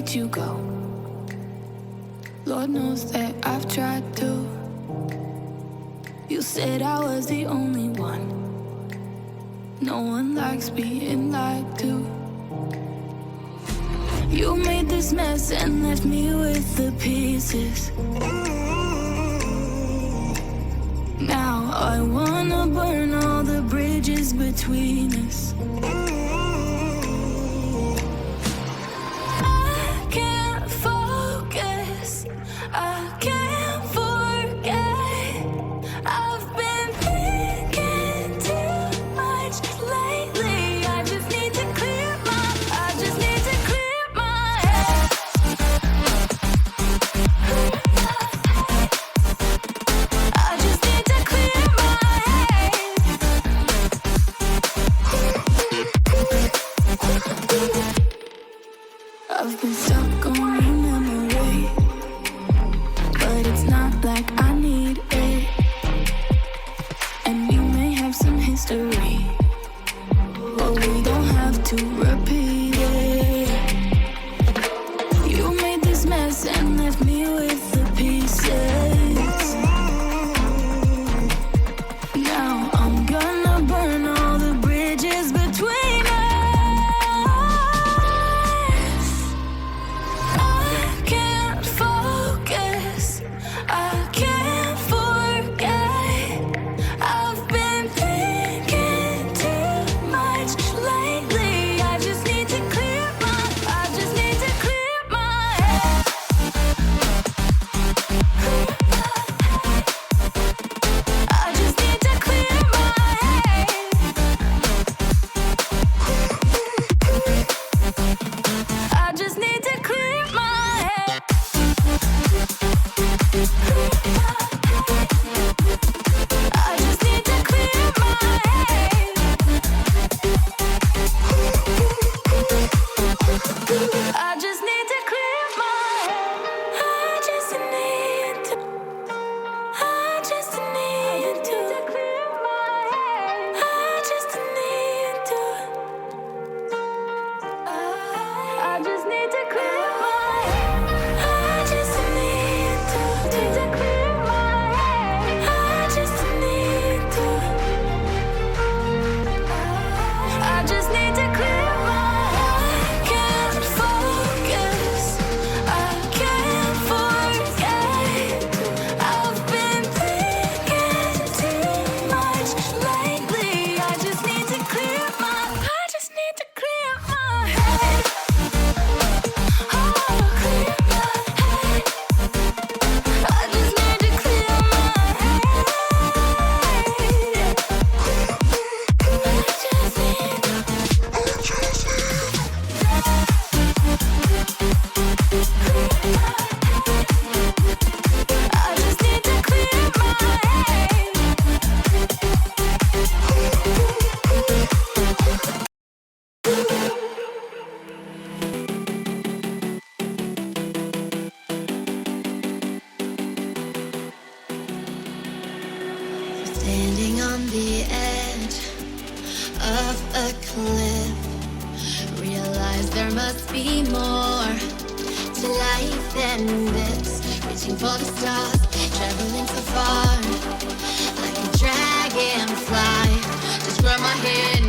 let you go. Lord knows that I've tried to. You said I was the only one. No one likes being lied to. You made this mess and left me with the pieces. Now I wanna burn all the bridges between us. I can't focus, I can't forget. I've been thinking too much lately. I just need to clear my head. I just need to clear my head. I've been stuck on a memory, but it's not like I need it. And we may have some history, but we don't have to repeat it. You made this mess and left me with the pieces. Now I'm gonna burn all the bridges between us. I can't focus, I can't forget. I've been thinking too much lately. I just need to clear my head. I just need to clear my head. I just need to clear my head. I just need to clear my head. I just need to clear my head. I just need to clear my head. I just need to. I just need to clear my head. I just need to clear my head. I just need to. I just need to clear my head. I can't focus, I can't forget. I've been thinking too much lately. I just need to clear my head. I just need to clear my head. Oh, clear my head. I just need to clear my head. I just need to clear my head. Standing on the edge of a cliff, realize there must be more to life than this. Reaching for the stars, traveling so far, like a dragonfly. Just grab my hand